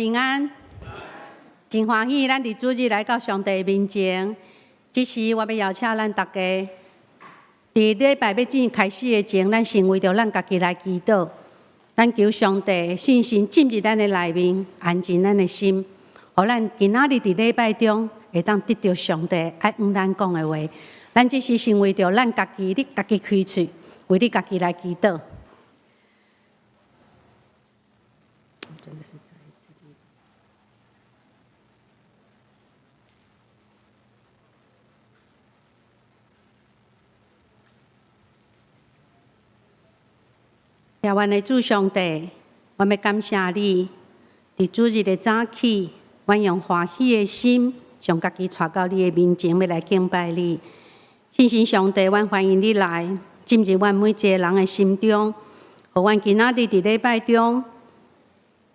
平安，真欢喜，咱伫主日来到上帝面前。这时，我要邀请咱大家，伫礼拜要正开始的前，咱先为着咱家己来祈祷，咱求上帝信心进入咱的内面，安静咱的心，互咱今仔日伫礼拜中会当得到上帝爱向咱讲的话。咱这是先为着咱家己，你家己开嘴，为你家己来祈祷。真的是再一次，耶和华的主上帝，我要感谢你，伫主日的早起，我用欢喜的心，将家己带到你的面前，要来敬拜你。信心上帝，我欢迎你来，进入阮每一个人的心中，互阮今仔日伫礼拜中。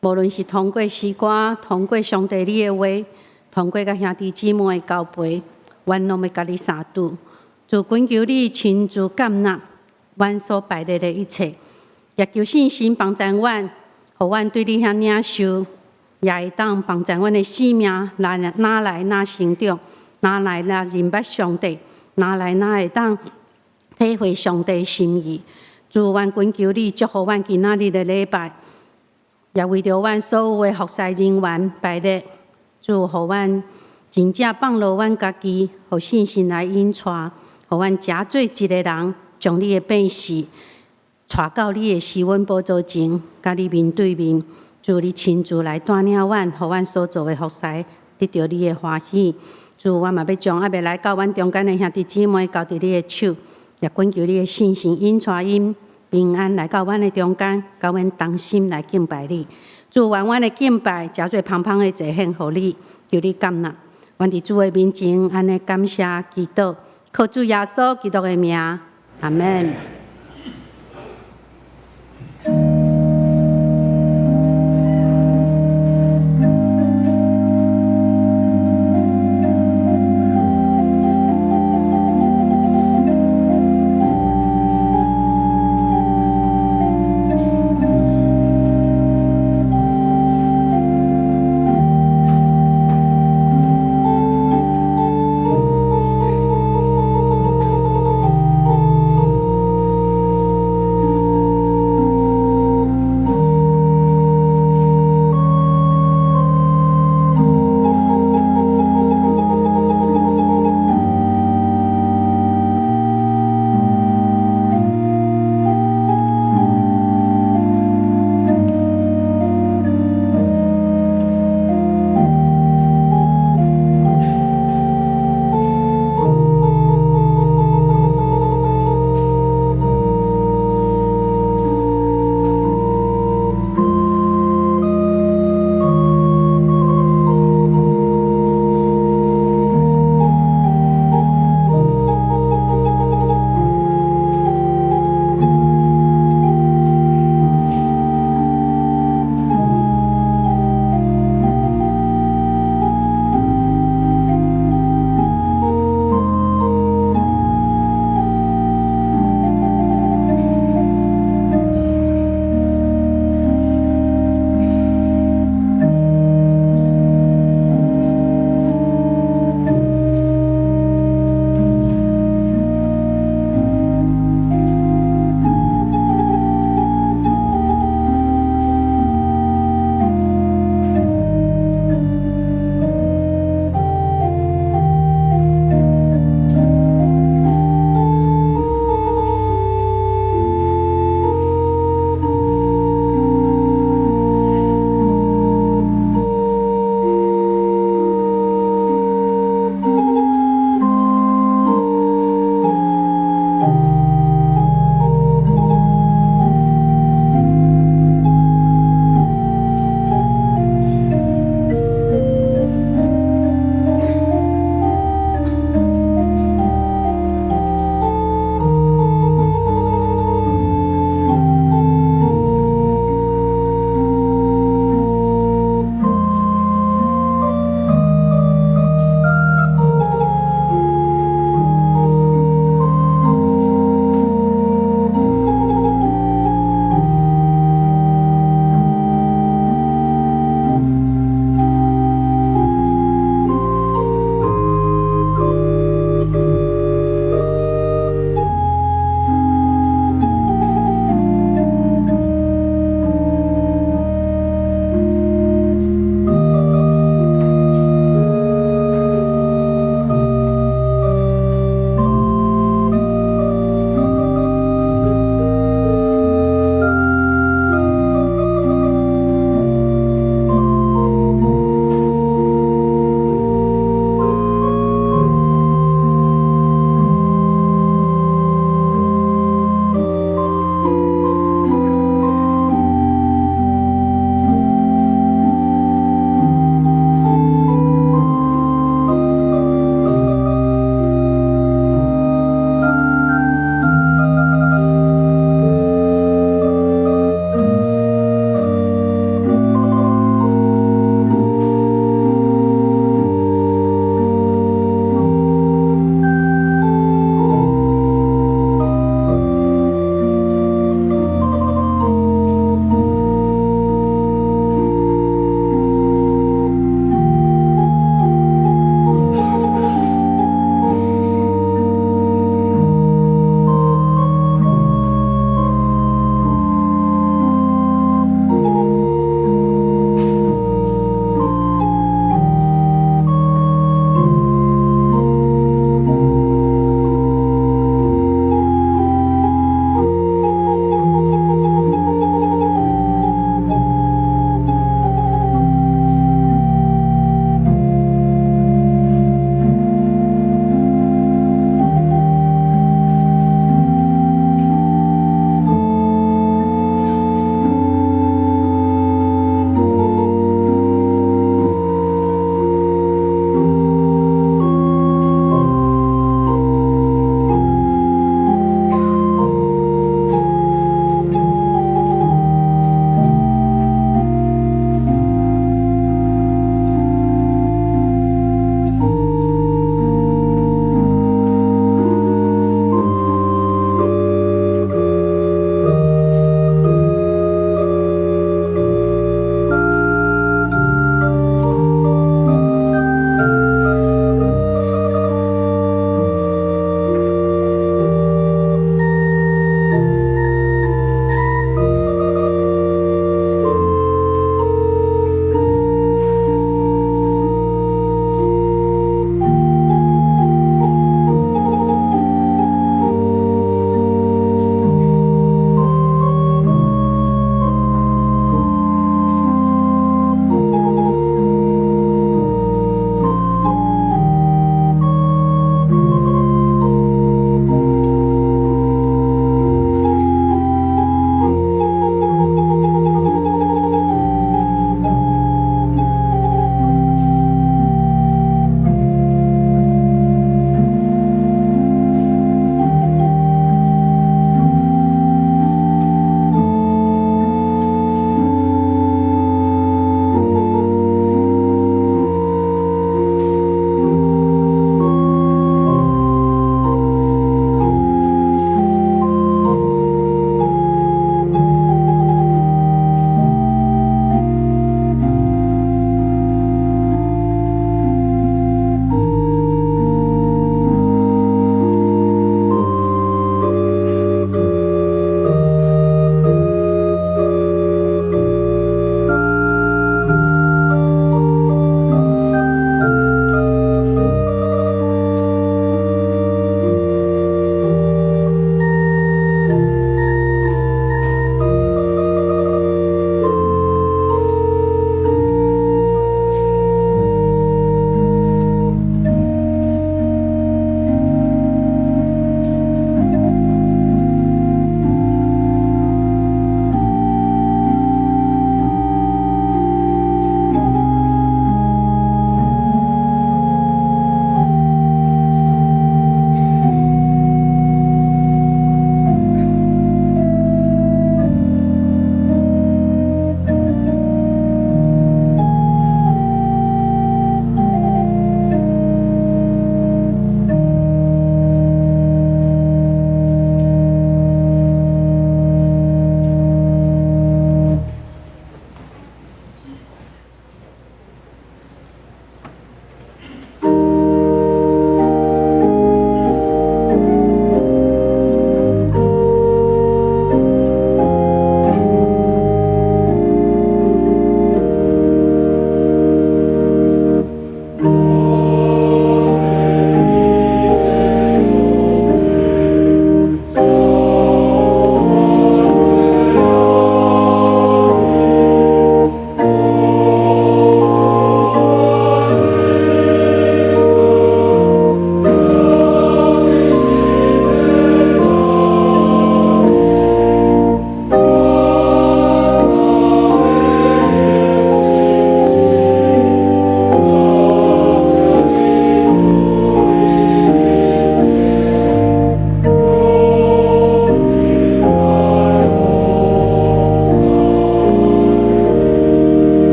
无论是通过诗歌，通过上帝你的话，通过甲兄弟姊妹的交陪，阮拢要甲你相拄。主恳求你亲自接纳阮所摆列的一切，也求信心帮助阮，互阮对你遐领受，也会当帮助阮的生命，哪来哪成长，哪来哪认捌上帝，哪来哪会当体会上帝的心意。主，阮恳求你祝福阮今仔日的礼拜。也为着阮所有的服侍人员摆列，主，互阮真正放落阮家己，互信心来引带，互阮诚做一个人，将你的百姓带到你的施恩宝座前，甲你面对面。主，你亲自来带领阮，互阮所做的服侍得到你的欢喜。主，我嘛要将还未来到阮中间的兄弟姊妹交伫你的手，也恳求你的信心引带因。平安来到阮的中间，甲阮同心来敬拜你。主，愿阮的敬拜，诚做芳芳的祭献，互你，求你接纳。阮伫主的面前，安尼感谢祈祷，靠主耶稣基督的名，阿门。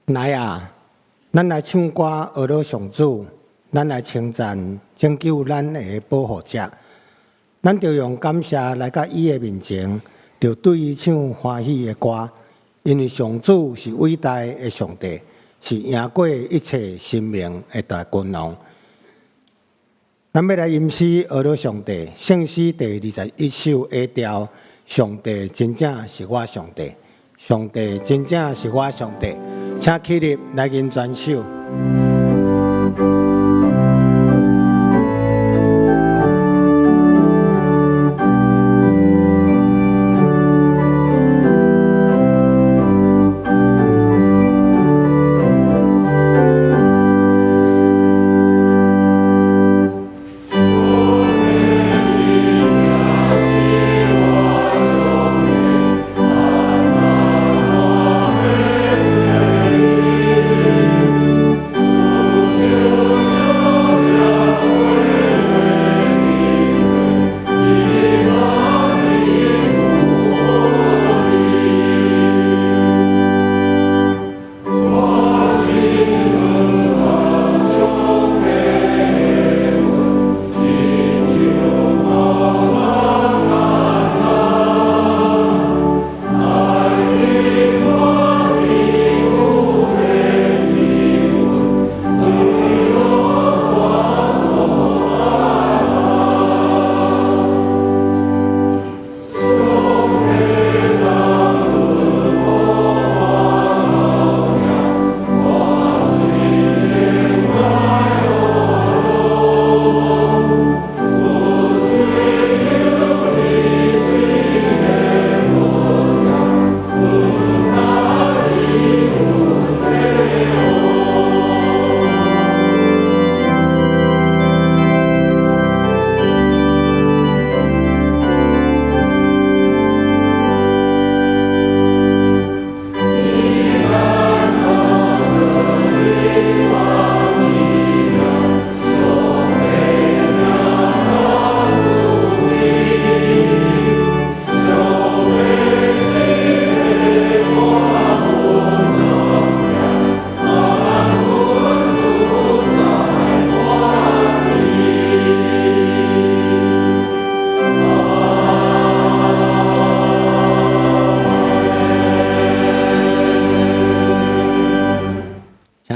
来啊，咱来唱歌学乐上主，咱来称赞拯救咱的保护者。咱着用感谢来到伊的面前，着对伊唱欢喜的歌，因为上主是伟大的上帝，是赢过一切生命的大君王。咱要来吟诗学乐上帝，圣诗第21首 A 调。上帝真正是我上帝，上帝真正是我上帝，请起立来吟全首。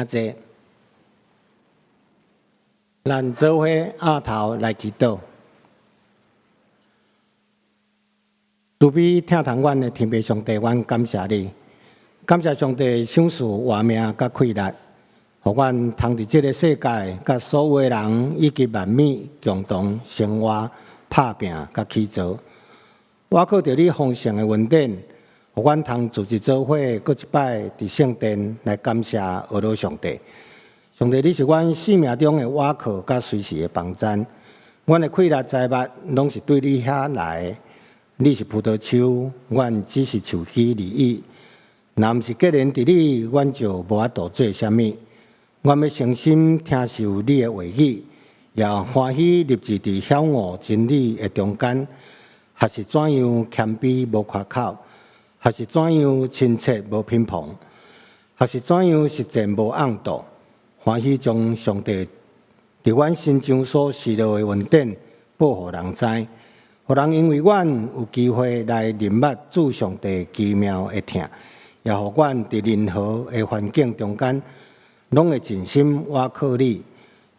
坐，咱做伙压头来祈祷。慈悲听从阮的天父上帝，阮感谢你，感谢上帝赏赐活命甲气力，互阮通伫这个世界，甲所有的人以及万物共同生活、打拼甲起造。我靠着你丰盛的恩典，互阮通自己做伙，搁一摆伫圣殿来感谢阿罗上帝。上帝，你是阮生命中的倚靠甲随时的帮衬。阮的气力财物拢是对你遐来。你是葡萄树，阮只是树枝而已。若毋是结连伫你，阮就无法度做啥物。阮要诚心听受你的话语，也欢喜立志伫晓悟真理的中间。还是怎样谦卑无夸口？还是怎样亲切无偏旁？还是怎样实践无暗度？欢喜将上帝伫阮心中所施落的恩典报互人知，互人因为阮有机会来认捌主上帝奇妙的疼，也互阮伫任何的环境中间，拢会尽心倚靠你；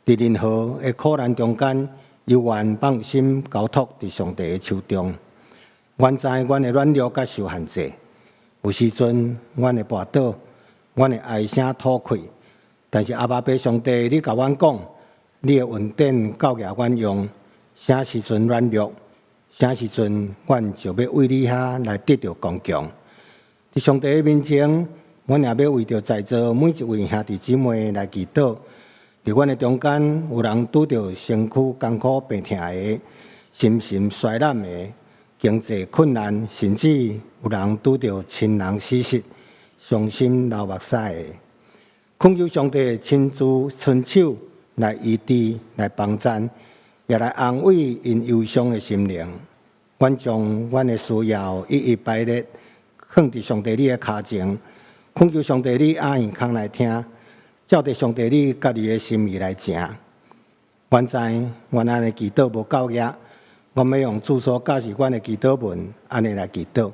伫任何的苦难中间，犹原放心交托伫上帝的手中。阮知阮的软弱甲受限制，有时阵阮会跋倒，阮会唉声吐气。但是阿爸爸上帝，你甲阮讲，你的恩典教育阮用，啥时阵软弱，啥时阵阮就要为你遐来得到刚强。伫上帝的面前，阮也要为着在座每一位兄弟姊妹来祈祷。伫阮的中间，有人拄着身躯艰苦病痛的，心神衰烂的，经济困难，甚至有人拄着亲人死失，伤心流目屎的。恳求上帝亲自伸手来医治、来帮衬，也来安慰因忧伤的心灵。阮将阮的需要一一摆列，放伫上帝你的脚前，恳求上帝你阿耳孔来听，照着上帝你家己的心意来行。原知原安的祈祷无够额，我们用主所教示阮的祈祷文，安尼来祈祷。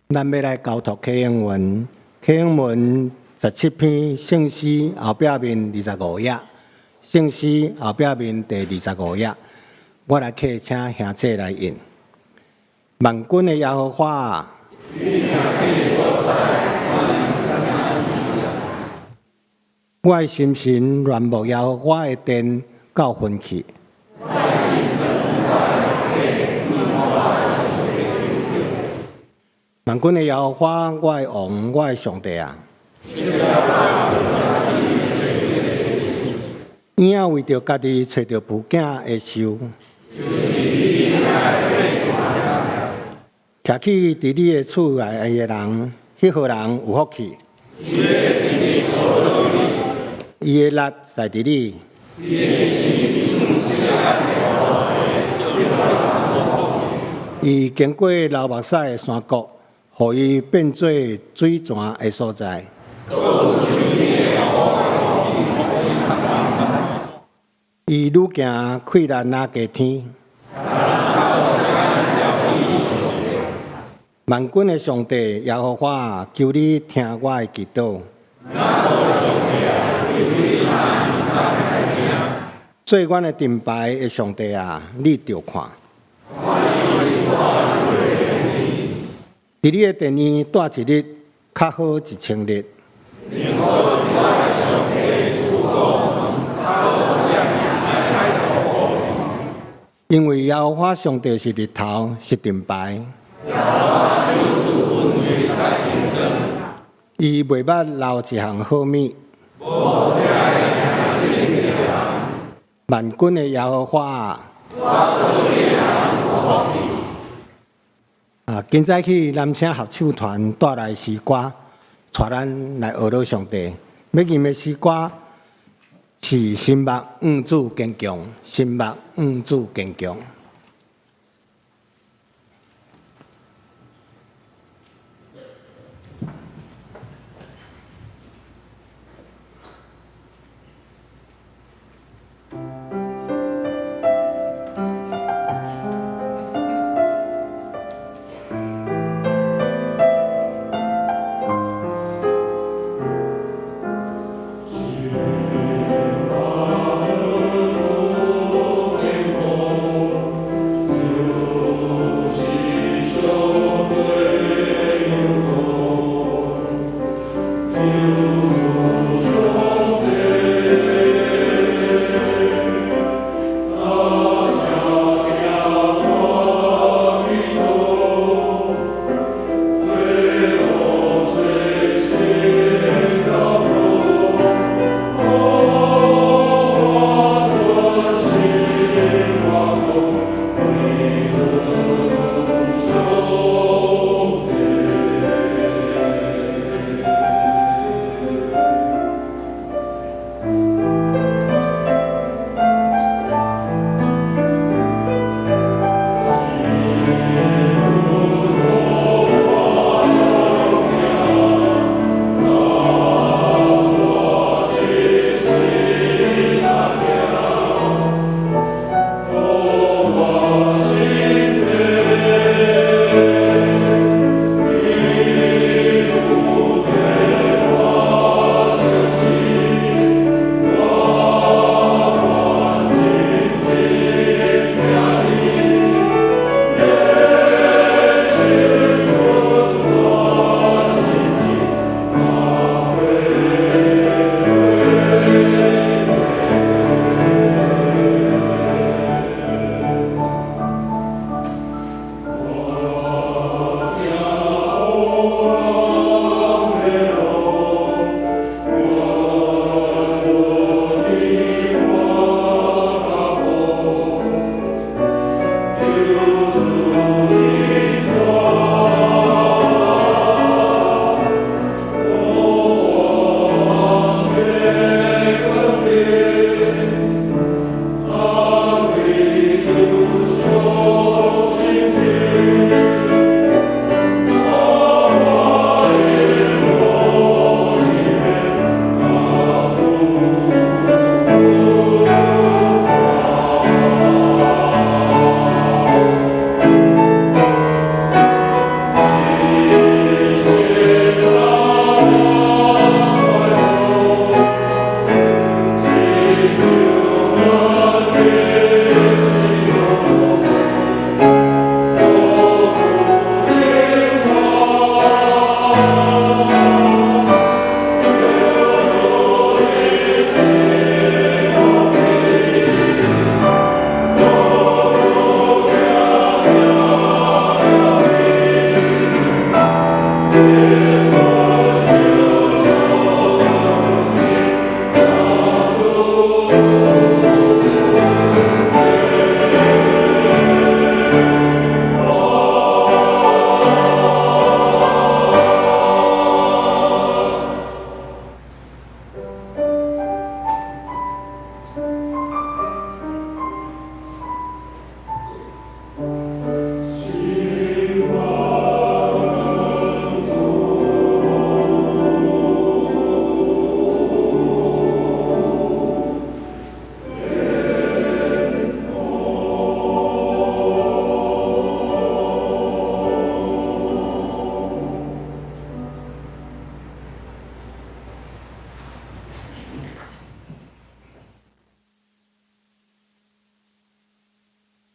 咱要来交托启应文，启应文17篇圣诗后壁面25页，圣诗后壁面第25页，我来请兄姐来印。万军的耶和华，我的心神恋慕耶和华的殿到昏去。万军的耶和华，我的王，我的上帝啊！婴仔为着家己找着父囝的手，徛起伫你的厝内的人，迄号人有福气。伊的力在伫你。伊经过流目屎的山谷。互伊变做水泉的所在。伊愈行溃烂那加天。万军的上帝耶和华，求你听我的祈祷。做阮的盾牌的上帝啊，你着看。伫你的殿院住一日，较好1000日。因为耶和华上帝是日头，是盾牌。伊袂捌留一项好物。万军的耶和华。今早起，男声合唱团带来诗歌，带咱来学习上帝。要念的诗歌是心目主坚强，心目主坚强。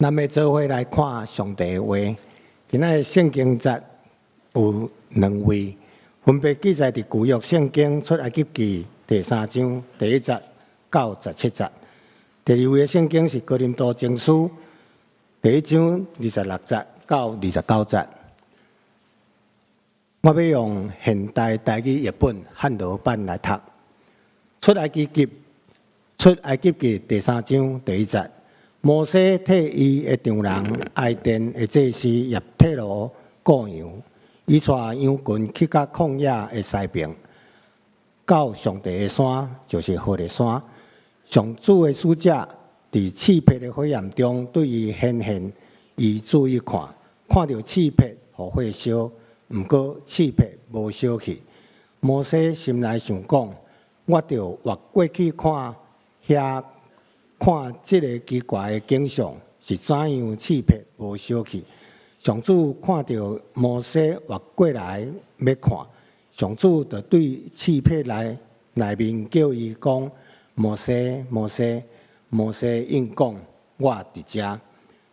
咱要做伙来看上帝的话。今仔的圣经节有2位，分别记载伫旧约圣经出埃及记第3章第1节到17节。第2位的圣经是哥林多前书第1章26节到29节。我要用现代台语译本汉罗版来读。出埃及记第3章第1节。摩西替伊的丈人埃甸的祭司叶忒罗过羊，伊带羊群去到旷野的西边，到上帝的山，就是何烈山。上主的使者伫刺迫的火焰中对伊显现，伊注意看，看到刺迫互火烧，毋过刺迫无烧去。摩西心内想讲：我着越过去看遐。看这个奇怪的景象是怎样刺迫无烧去？上主看到摩西活过来要看，上主就对刺迫内面叫伊讲：摩西，摩西，摩西应讲：我伫遮。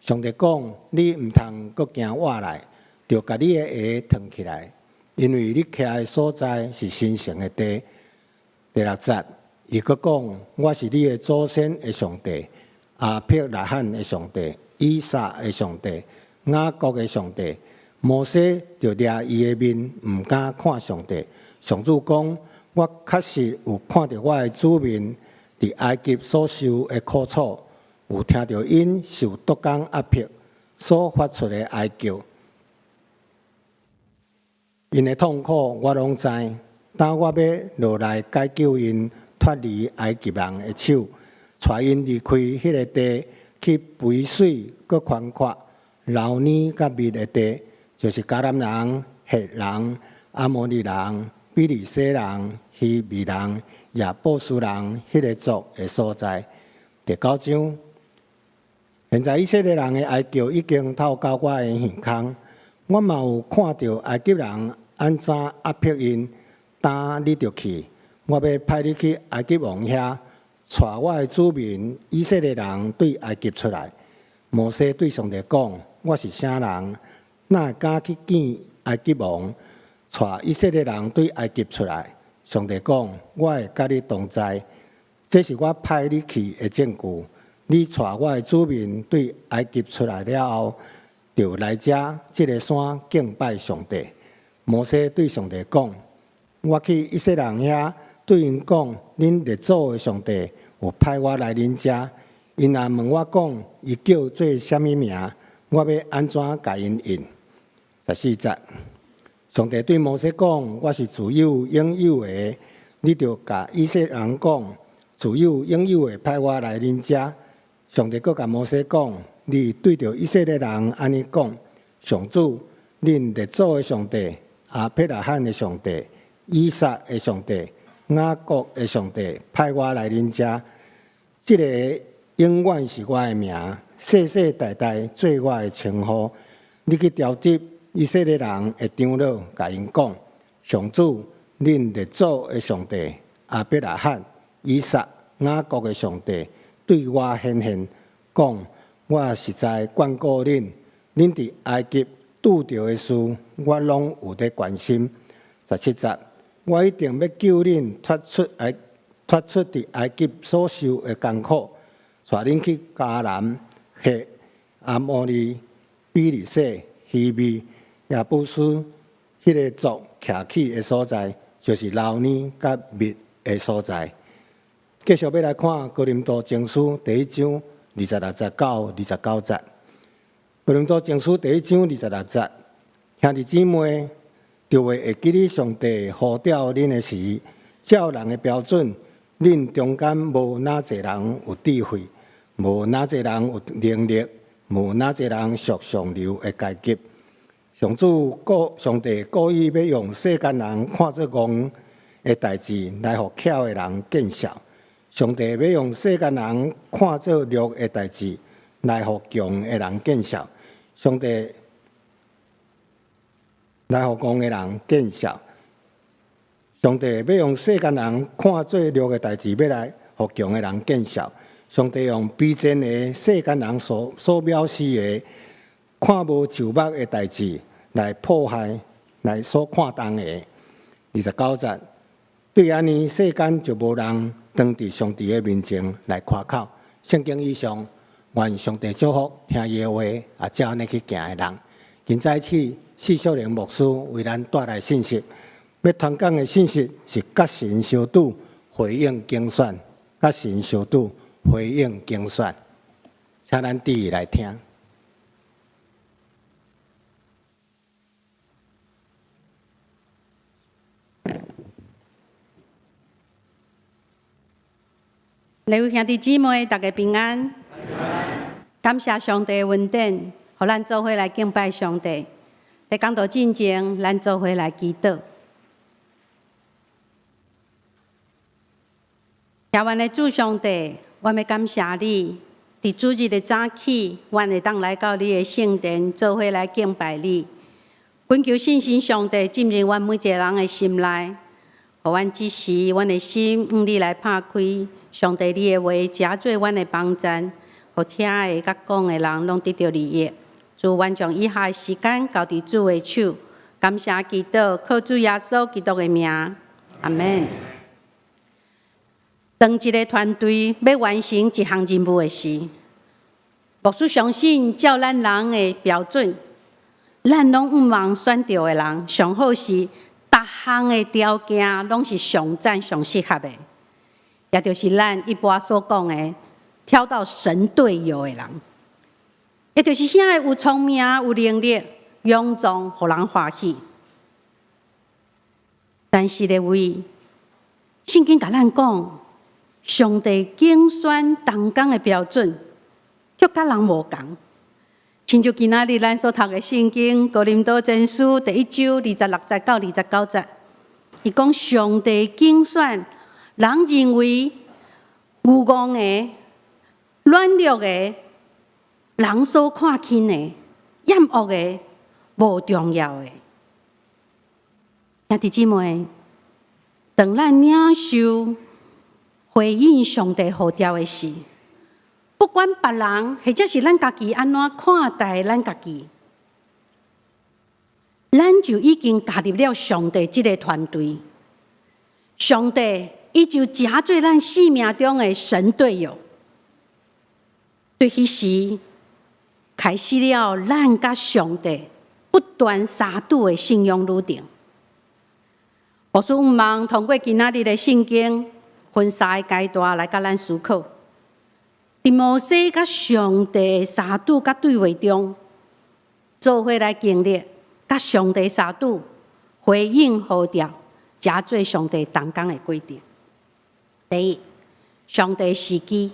上帝讲：你毋通阁行活来，着甲你的鞋脱起来，因为你徛的所在是神圣的地。第6节。伊阁讲：我是你的祖先的上帝，亚伯拉罕的上帝，以撒的上帝，雅各的上帝。摩西就掠伊的面，毋敢看上帝。上主讲：我确实有看到我的子民伫埃及所受的苦楚，有听到因受毒工压迫所发出的哀叫，因的痛苦我拢知。当我要落来解救因。脱离埃及人的手，带因离开迄个地，去肥水、搁宽阔、流奶甲蜜的地，就是迦南人、赫人、阿摩利人、比利洗人、希未人、亚布斯人迄个族的所在。第9章，现在以色列人的哀叫已经透到我的耳孔，我嘛有看到埃及人安怎压迫因，打你着去。我要派你去埃及王遐，带我的子民以色列人对埃及出来。摩西对上帝讲：我是啥人，哪会敢去见埃及王，带以色列人对埃及出来？上帝讲：我会甲你同在，这是我派你去的证据。你带我的子民对埃及出来了后，就来这个山敬拜上帝。摩西对上帝讲：我去以色列人遐。对因讲，恁列祖的上帝有派我来恁遮，因若问我讲，伊叫做啥物名，我要安怎甲因应？14节，上帝对摩西讲：我是自有永有的，你着甲以色列人讲，自有永有的派我来恁遮。上帝阁甲摩西讲：你对着以色列人安尼讲，上主，恁列祖的上帝，亚伯拉罕的上帝，以撒的上帝。雅各的上帝派我来恁遮，这个永远是我的名，世世代代做我的称呼。你去调集以色列人的长老，甲因讲：上主，恁列祖的上帝亚伯拉罕、以撒、雅各的上帝对我显现，讲：我实在眷顾恁，恁伫埃及拄着的事，我拢有在关心。17节。我一定要救恁脱出伫埃及所受的艰苦，带恁去迦南、赫、阿摩利、比利洗、希未、亚布斯迄个族徛起的所在，就是流奶甲蜜的所在。继续要来看哥林多前书第1章26节到29节。哥林多前书第1章26节，兄弟姊妹。就会记得上帝呼召恁的时，照人的标准，恁中间无哪一人有智慧，无哪一人有能力，无哪一人属上流的阶级。上帝故意要用世间人看作戆的代志来互巧的人见笑，上帝要用世间人看作弱的代志来互强的人见笑，上帝。来互讲的人见笑，上帝要用世间人看做弱的代志，要来互强的人见笑。上帝用逼真的世间人所藐视的、看无就目的代志来迫害、来所看重的。29节，对安尼世间就无人当伫上帝的面前来夸口。圣经以上，愿上帝祝福听伊的话，也照安尼去行的人。现在起，四小龄牧师为咱带来信息，要传讲的信息是甲神相拄，回应竞选，甲神相拄，回应竞选。请咱第一来听。各位兄弟姊妹，大家平安。感谢上帝的恩典，互咱做伙来敬拜上帝。在讲道进前，咱做伙来祈祷。台湾的主上帝，我要感谢你，伫主日的早起，阮会当来到你的圣殿，做伙来敬拜你。恳求信心上帝进入阮每一个人的心内，互阮即时，阮的心向你来拍开。上帝，你的话加做阮的帮衬，互听的甲讲的人拢得到利益。主，阮将以下的时间交伫主的手，感谢祈祷，靠主耶稣基督的名，阿门。当一个团队要完成一项任务的时，牧师相信，照咱人的标准，咱拢毋茫选到的人，上好是逐项的条件拢是上赞上适合的。也就是咱一般所讲的，挑到神队友的人，也就是遐个有聪明、有能力、勇壮，互人欢喜。但是咧位，圣经甲咱讲，上帝竞选同工的标准，却甲人无共。亲像今仔日咱所读的圣经《哥林多前书》第1章26节到29节，伊讲上帝竞选。人认为愚妄的、软弱的、人所看轻的、厌恶的、无重要的，兄弟姊妹，当咱领受回应上帝呼召的时，不管别人或者是咱家己安怎看待咱家己，咱就已经加入了上帝这个团队。上帝。伊就加做咱生命中的神队友，对迄时开始了咱甲上帝不断相拄的信仰路程。牧师毋茫通过今仔日的圣经分3个阶段来甲咱思考。伫摩西甲上帝相拄甲对话中，做伙来经历甲上帝相拄、回应呼召、加做上帝同工的过程。第一，上帝时机。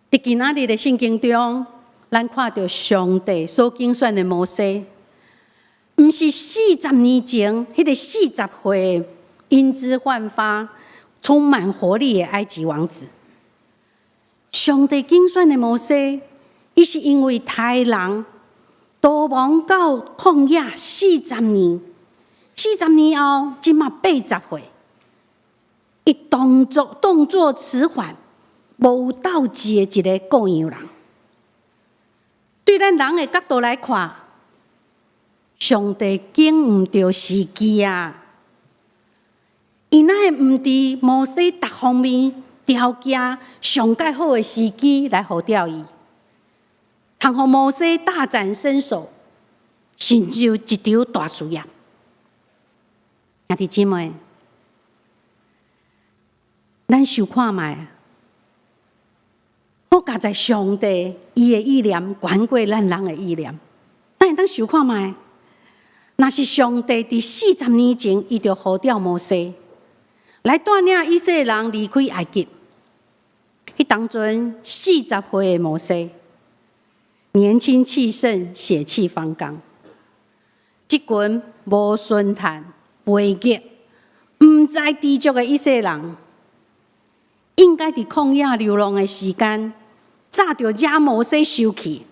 伫今仔日的圣经中，咱看到上帝所竞选的摩西，毋是40年前迄个40岁英姿焕发、充满活力的埃及王子。上帝竞选的摩西，伊是因为太人逃亡到旷野40年，40年后，即嘛80岁。伊动作迟缓、无斗志的一个各样人，对咱人的角度来看，上帝经毋着时机啊！伊哪会毋伫摩西各方面条件上介好的时机来呼召伊，通互摩西大展身手，成就一场大事业。兄弟姊妹。咱想看卖，好加在上帝伊的意念悬过咱人的意念。咱会当想看卖，若是上帝伫40年前，伊就呼召摩西来带领以色列人离开埃及。迄当阵40岁的摩西，年轻气盛，血气方刚，即群无顺坦、背逆、毋知知足的以色列人。应该伫旷野流浪的时间，早就惹摩西生气，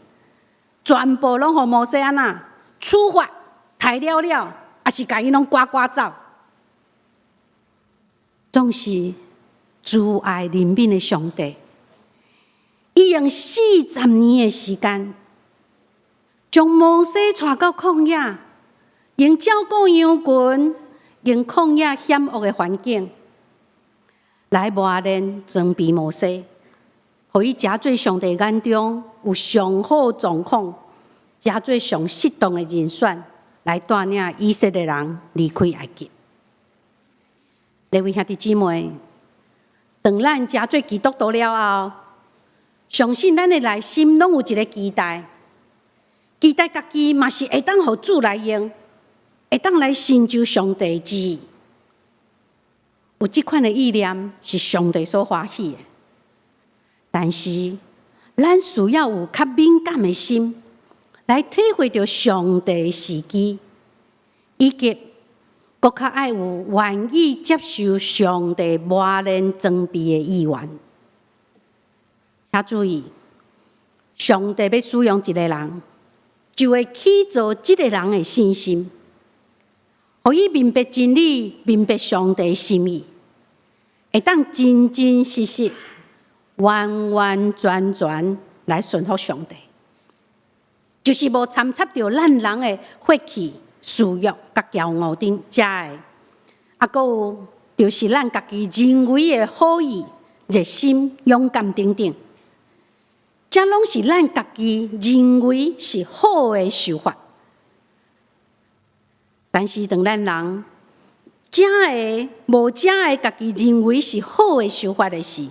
全部拢互摩西安那处罚、杀了了，还是甲伊拢赶走。总是慈爱怜悯的上帝，伊用40年的时间，将摩西带到旷野，用照顾羊群，用旷野险恶的环境来磨练装备摩西，互伊食做上帝眼中有上好状况，食做上适当的人选，来带领以色列人离开埃及。各位兄弟姊妹，当咱食做基督徒了后，相信咱的内心拢有一个期待，期待家己嘛是会当互主来用，会当来成就上帝旨意。有这款的意念是上帝所欢喜的，但是咱需要有较敏感的心，来体会到上帝的时机，以及更较爱有愿意接受上帝磨练装备的意愿。请注意，上帝要使用一个人，就会起造这个人的信心，互伊明白真理，明白上帝的心意，会当真真实实、完完全全来顺服上帝，就是无参插到咱人的血气、私欲、甲骄傲等遮的，阁有就是咱家己认为的好意、热心、勇敢等等，这拢是咱家己认为是好的想法。但是当咱人遮的无遮的家己认为是好的想法的时，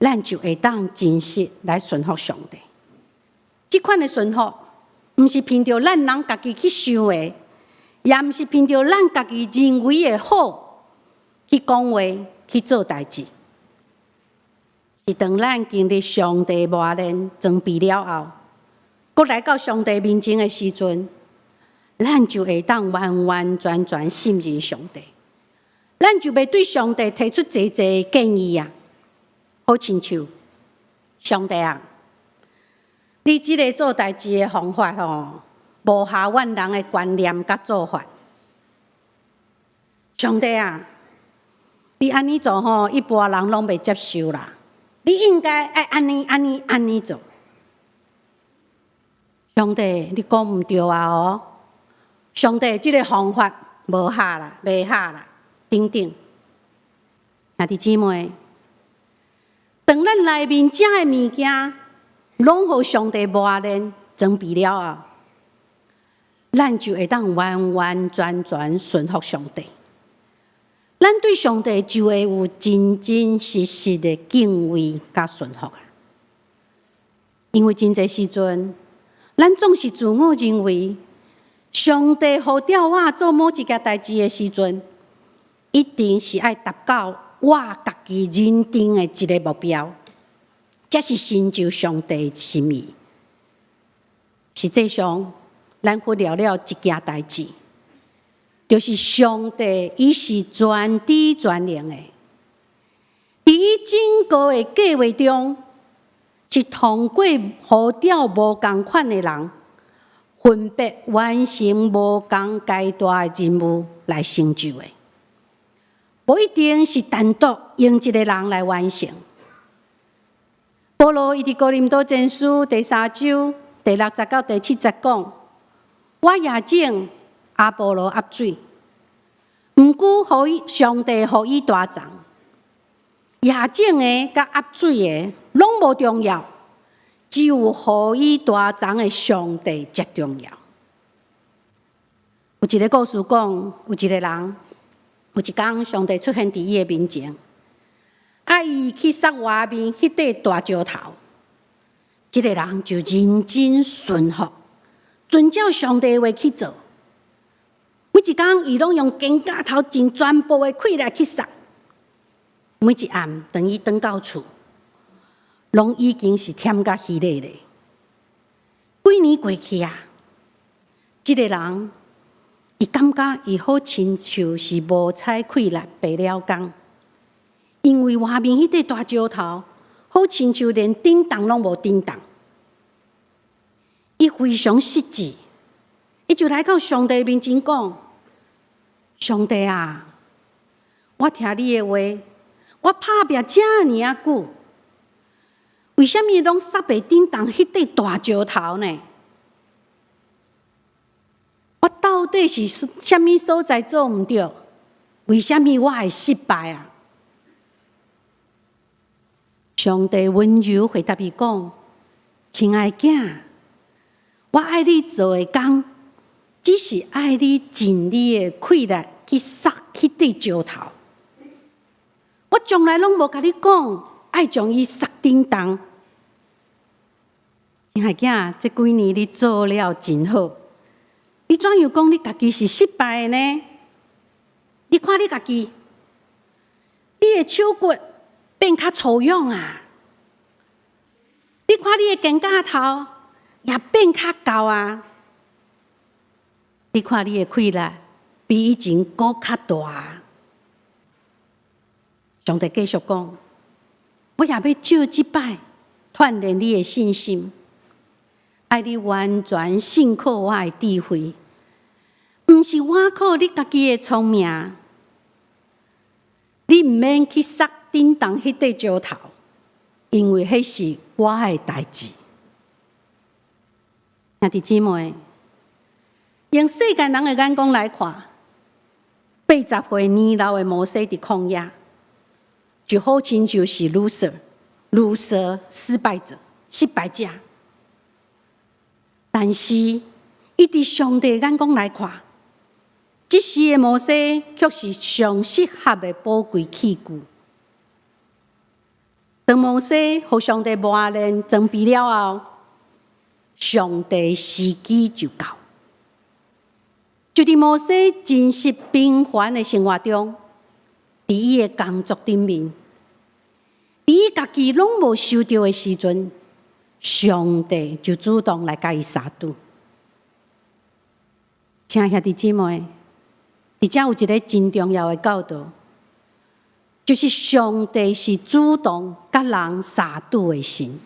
咱就会当真实来顺服上帝。这款的顺服，毋是凭着咱人家己去想的，也毋是凭着咱家己认为的好去讲话、去做代志。是当咱经历上帝磨练、装备了后，搁来到上帝面前的时阵，咱就会当完完全全信任上帝，咱就袂对上帝提出侪侪建议啊。好亲像上帝啊，你即个做代志的方法无合阮人的观念甲做法。上帝啊，你安尼做一般人拢袂接受啦。你应该爱安尼做。上帝，你讲毋对啊上帝，这个方法无合啦，袂合啦，等等。兄弟姊妹，当咱内面遮的物件，拢互上帝磨练、装备了后，咱就会当完完全全顺服上帝。咱对上帝就会有真真实实的敬畏甲顺服啊！因为真侪时阵，咱总是自我认为，上帝呼召我做某一件代志的时阵，一定是爱达到我家己认定的一个目标，这是成就上帝的心意。实际上，咱忽略了一件代志。就是上帝，伊是全知全能的，伫伊整个的计划中，是通过呼召无同款的人，分别完成无同阶段的任务来成就的，无一定是单独用一个人来完成。保罗伊伫哥林多前书第3章第60到第70讲：我也种。阿波罗压水，毋过上帝互伊大长，野种的甲压水的拢无重要，只有互伊大长的上帝才重要。有一个故事讲，有一个人，有一天上帝出现伫伊的面前，伊去撒外面迄块大石头，这个人就认真顺服，遵照上帝的话去做。每一天，伊拢用肩胛头尽全部的气力去撒。每一暗，当伊回到厝，拢已经是忝甲稀累咧。几年过去啊，这个人，伊感觉伊好亲像是无采气力白了工，因为外面迄块大石头，好亲像连震动拢无震动。伊非常失志。伊就来到上帝面前讲：上帝啊，我听你的话，我打拼遮尔久，为什么拢煞袂叮当迄块大石头呢？我到底是什么所在做毋对？为什么我会失败啊？上帝温柔回答伊讲：“亲爱囝，我爱你做的工，只是爱你尽你的气力去杀迄块石头。我从来拢无甲你讲，爱将伊杀叮当。亲爱囝，这几年你做了真好，你怎样讲你家己是失败的呢？你看你家己，你的手骨变较粗勇啊！你看你的肩胛头也变较高啊！你看你的气力比以前搁较大。上帝继续讲，我也要借这摆锻炼你的信心，爱你完全信靠我的智慧，毋是我靠你家己的聪明。你毋免去杀叮当迄块石头，因为迄是我的代志。兄弟姊妹，用世间人的眼光来看，80岁年老的摩西伫旷野，就好亲就是 loser 失败者。但是，伊伫上帝的眼光来看，这时的摩西却是上适合的宝贵器具。当摩西互上帝磨练装备了后，上帝时机就到。就伫摩西真实平凡的生活中，伫伊的工作顶面，伫伊家己拢无受到的时阵，上帝就主动来甲伊杀戮。亲爱兄弟姊妹，伫遮有一个真重要的教导，就是上帝是主动甲人杀戮的神。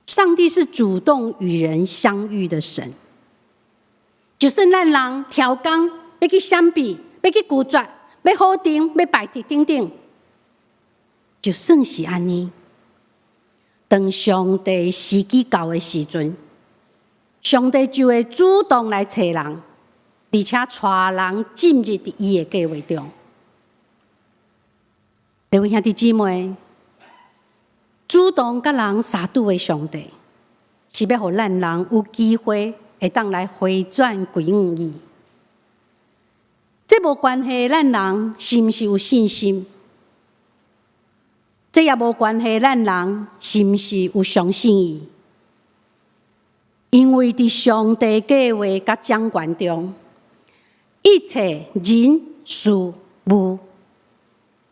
上帝是主动与人相遇的神。就算咱人挑工要去闪避、要去拒绝、要否定、要排斥等等，就算是安尼，当上帝时机到的时阵，上帝就会主动来找人，而且带人进入伫伊的计划中。各位兄弟姊妹，主动甲人杀戮的上帝，是要互咱人有机会会当来回转归向伊。这无关系咱人是毋是有信心，这也无关系咱人是毋是有相信伊。因为伫上帝计划甲掌权中，一切人事物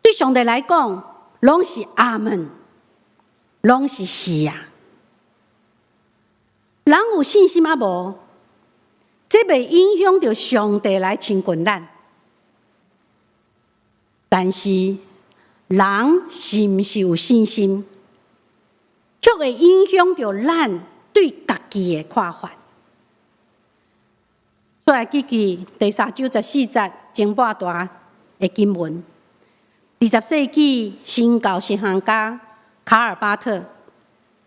对上帝来讲，拢是阿门，拢是是啊。人有信心啊无，这袂影响到上帝来亲近咱。但是人是毋是有信心，却会影响到咱对家己的看法。出来记记第3章14节前半段的经文。20世纪新教神学家卡尔巴特，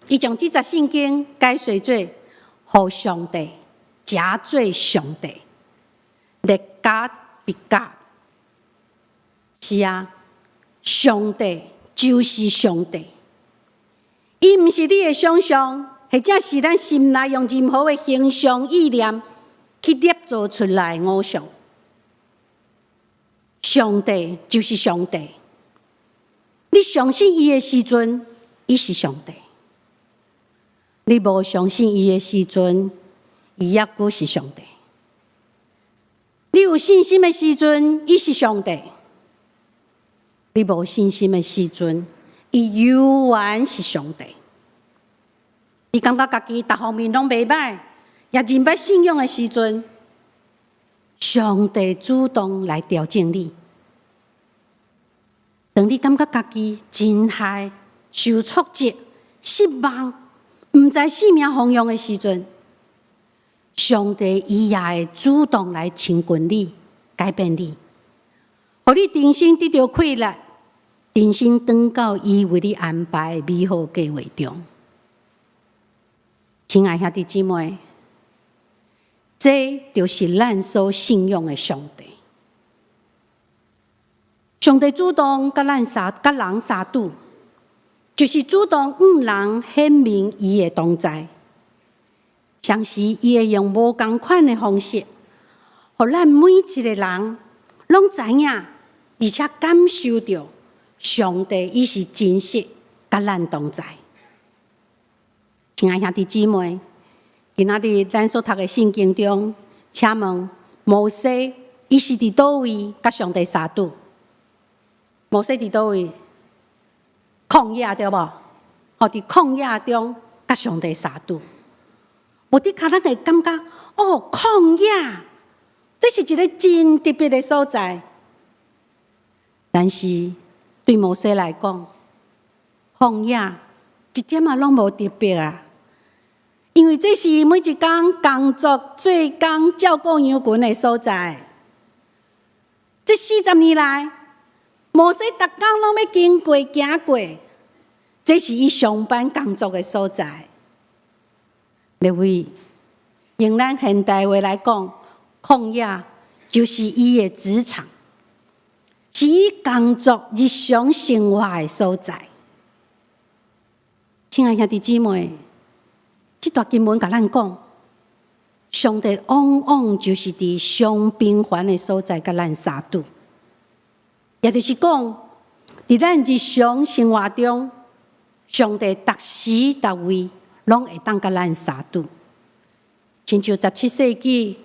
伊将这节圣经解释做“互上帝加做上帝 ，Let God be God”。是啊，上帝就是上帝，伊毋是你的想象，或者是咱心内用任何的形象意念去捏造出来的偶像。上帝就是上帝。你相信伊的时阵，伊是上帝；你无相信伊的时阵，伊也阁是上帝。你有信心的时阵，伊是上帝；你无信心的时阵，伊永远是上帝。你感觉家己各方面拢袂歹，也真捌信仰的时阵，上帝主动来调整你。当你感觉家己真害、受挫折、失望，毋知生命方向的时阵，上帝伊也会主动来亲近你、改变你，互你重新得到快乐，人生转到伊为你安排的美好计划中。亲爱兄弟姊妹，这就是咱所信仰的上帝。上帝主动甲人相拄，就是主动向人显明伊的同在。相时，伊会用无同款的方式，互咱每一个人拢知影，而且感受到上帝伊是真实甲咱同在。亲爱兄弟姊妹，今仔日咱所读的圣经中，请问摩西伊是伫倒位甲上帝相拄？摩西伫倒位？旷野对无？伫旷野中甲上帝相拄。无的确咱会感觉，旷野，这是一个真特别的所在。但是对摩西来讲，旷野一点仔拢无特别啊，因为这是每一工工作做工照顾羊群的所在。这40年来，摩西逐工拢要经过行过，这是伊上班工作的所在。另外，用咱现代话来讲，旷野就是伊的职场，是伊工作日常生活的所在。亲爱兄弟姊妹，这段经文甲咱讲，上帝往往就是伫上平凡的所在甲咱相拄，也就是讲，伫咱日常生活中，上帝逐时逐位拢会当甲咱相拄。亲像17世纪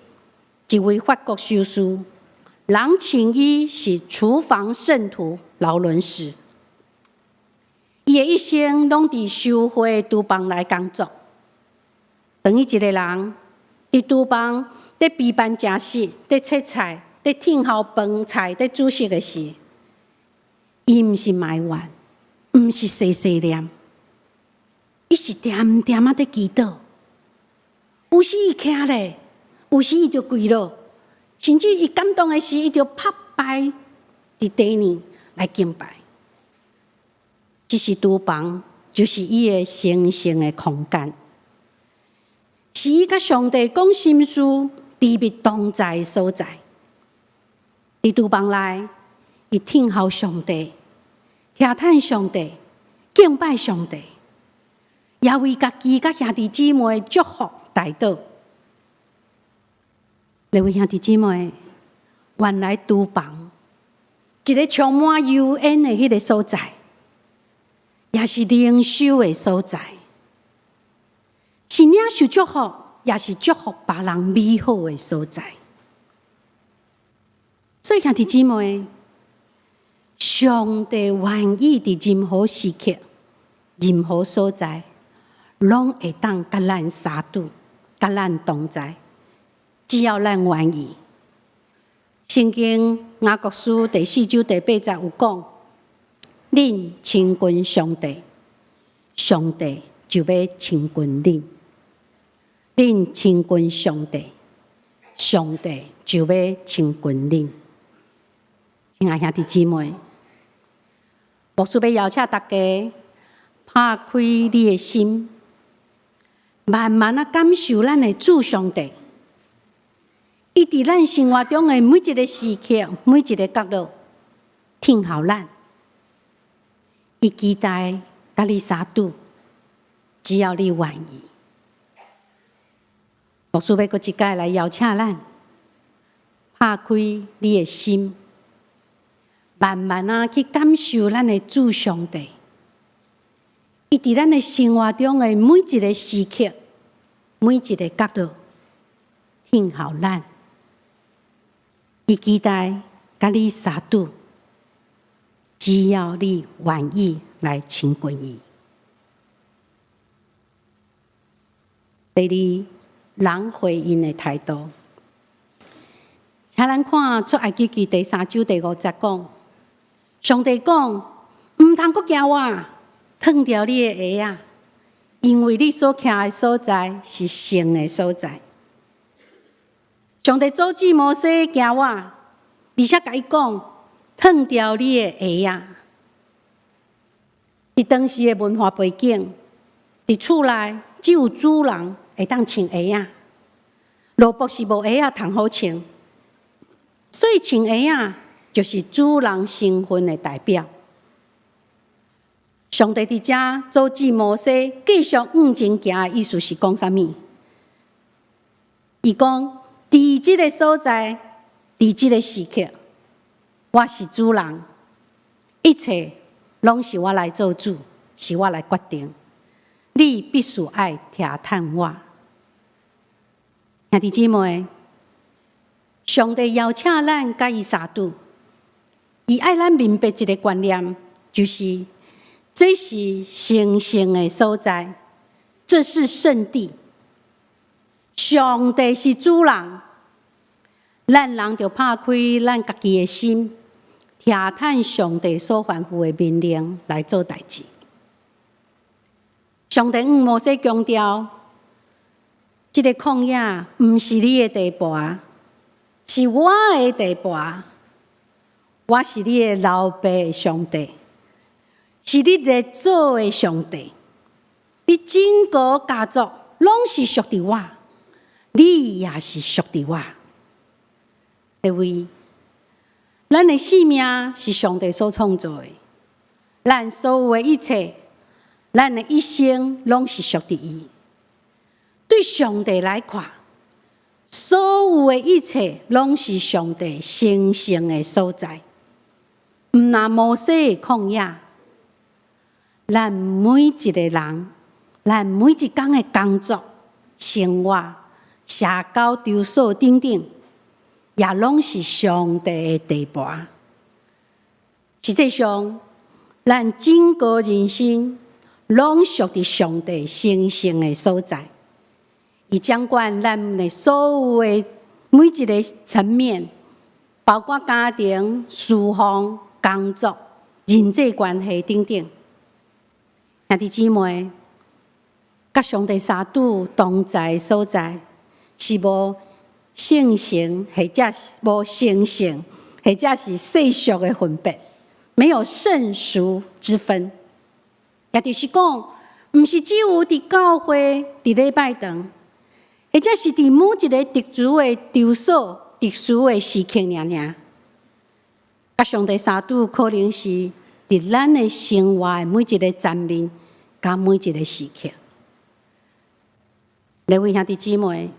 一位法国修士，人称伊是厨房圣徒劳伦斯。伊的一生拢伫修会厨房来工作。当伊一个人伫厨房在备办食食、在切菜、在听候饭菜、在煮食的时，伊毋是埋怨，毋是碎碎念，伊是点点仔在祈祷。有时伊徛咧，有时伊就跪落，甚至伊感动的时，伊就拍摆伫地面来敬拜。这是厨房，就是伊的神圣的空间，是伊甲上帝讲心事、秘密同在的所在。伫厨房内，伊听候上帝，听叹上帝，敬拜上帝，也为家己甲兄弟姊妹祝福代祷。各位兄弟姊妹，原来厨房一个充满油烟的迄个所在，也是灵修的所在，是领受祝福，也是祝福别人美好的所在。所以兄弟姊妹，上帝愿意伫任何时刻、任何所在，拢会当甲咱相拄，甲咱同在，只要咱愿意。圣经雅各书第4章第8节有讲：恁亲近上帝，上帝就要亲近恁；恁亲近上帝，上帝就要亲近恁。亲爱兄弟姊妹，牧师要邀请大家拍开你的心，慢慢感受咱的主上帝。伊伫咱生活中的每一个时刻、每一个角落，听候咱。伊期待甲你相拄，只要你愿意。牧师要搁一摆来邀请咱，拍开你的心，慢慢去感受咱的主上帝。伊伫咱的生活中的每一个时刻、每一个角落，听候咱。伊期待甲你相拄，只要你愿意来亲近伊。第二，人回应的态度。请咱看出埃及记第3章第5节讲，上帝讲：毋通阁惊我，脱掉你的鞋啊，因为你所徛的所在是圣的所在。上帝阻止摩西惊我，而且甲伊讲：脱掉你的鞋啊。伫当时的文化背景，伫厝内只有主人会当穿鞋仔，萝卜是无鞋仔通好穿，所以穿鞋仔就是主人身份的代表。上帝伫遮阻止摩西继续往前行的意思是讲啥物？伊讲，伫即个所在，伫即个时刻，我是主人，一切拢是我来做主，是我来决定。你必须爱听探我。兄弟姊妹，上帝邀请咱甲伊相拄，伊爱咱明白一个观念，就是这是神圣的所在，这是圣地。上帝是主人，咱人就拍开咱家己的心，听探上帝所吩咐的命令来做代志。上帝摩西强调，这个旷野不是你的地盘，是我的地盘。我是你的老爸的上帝，是你列祖的上帝。你整个家族拢是属于我，你也是属于我。因为咱的生命是上帝所创造的，咱所有的一切，咱的一生拢是属于伊。对上帝来看，所有的一切拢是上帝神圣的所在。毋那摩西的旷野，咱每一个人，咱每一天的工作、生活、社交场所等等，也拢是上帝的地盘。实际上，咱整个人生拢属于上帝神圣的所在。伊掌管咱的所有的每一个层面，包括家庭、事奉、工作、人际关系等等。兄弟姊妹，甲上帝相拄同在所在，是无圣神，或者是无圣性，或者是世俗的分别，没有圣俗之分。也就是讲，毋是只有伫教会、伫礼拜堂，或者是伫某一个特殊的场所、特殊的时刻尔。甲上帝相拄，可能是伫咱的生活的每一个层面，甲每一个时刻。各位兄弟姊妹，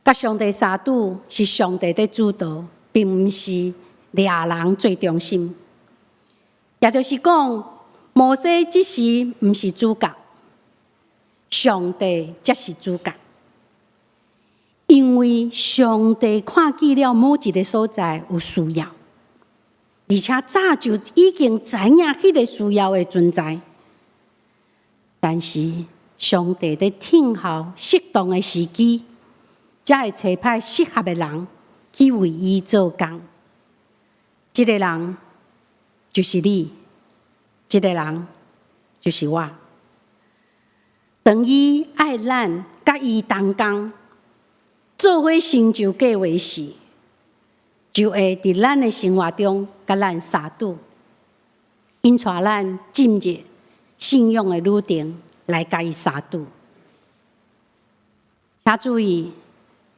甲上帝相拄是上帝在主导，并毋是掠人最中心。也就是讲，摩西只是毋是主角，上帝才是主角。因为上帝看见了某一个所在有需要，而且早就已经知影迄个需要的存在，但是上帝在听候适当的时机，才会找派适合的人去为伊做工。这个人就是你，这个人就是我。当伊爱咱甲伊同工，做伙成就计划时，就会伫咱的生活中甲咱相拄，引带咱进入信仰的路程来甲伊相拄。请注意，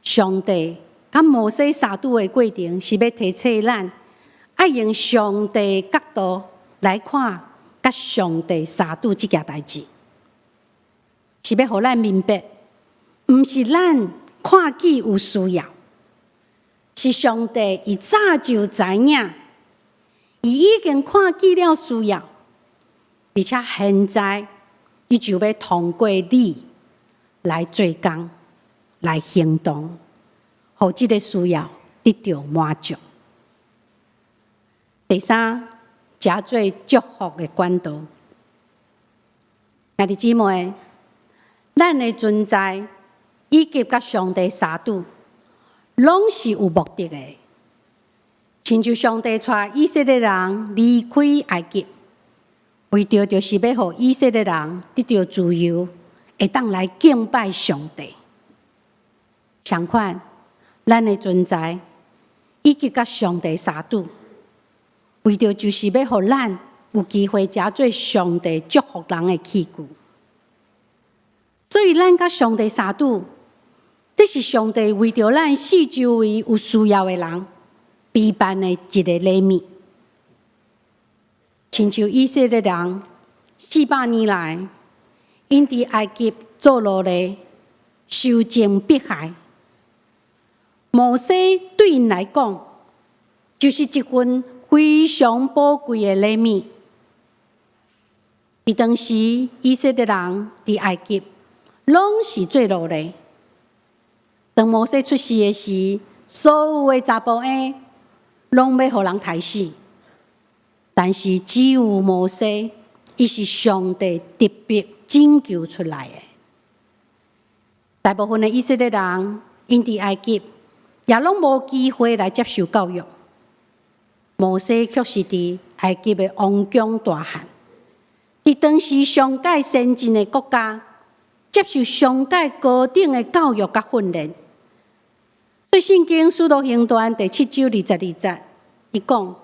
上帝甲摩西相拄的过程，是要提醒咱，爱用上帝角度来看，甲上帝相拄这件代志，是要互咱明白，毋是咱看见有需要，是上帝伊早就知影，伊已经看见了需要，而且现在伊就要通过你来做工，来行动，互这个需要得到满足。第三，加做祝福的管道。兄弟姊妹，咱的存在以及甲上帝相拄，拢是有目的的。亲像上帝带以色列人离开埃及，为着就是要互以色列人得到自由，会当来敬拜上帝。相反，咱的存在以及甲上帝相拄，为着就是要互咱有机会食做上帝祝福人的器具。所以，咱甲上帝相拄，这是上帝为着咱四周围有需要的人备办的一个礼物。亲像以色列人400年来，因伫埃及做奴隶，受尽迫害。摩西对因来讲，就是一份非常宝贵的礼物。伫当时，以色列人伫埃及，拢是做奴隶。当摩西出世的时，所有的查甫囝拢要互人杀死。但是只有摩西，伊是上帝特别拯救出来的。大部分的以色列人因伫埃及，也拢无机会来接受教育。摩西却是伫埃及的王宫大汉，伫当时上界先进的国家，接受上界高等的教育甲训练。所以圣经使徒行传第7章22节，伊讲。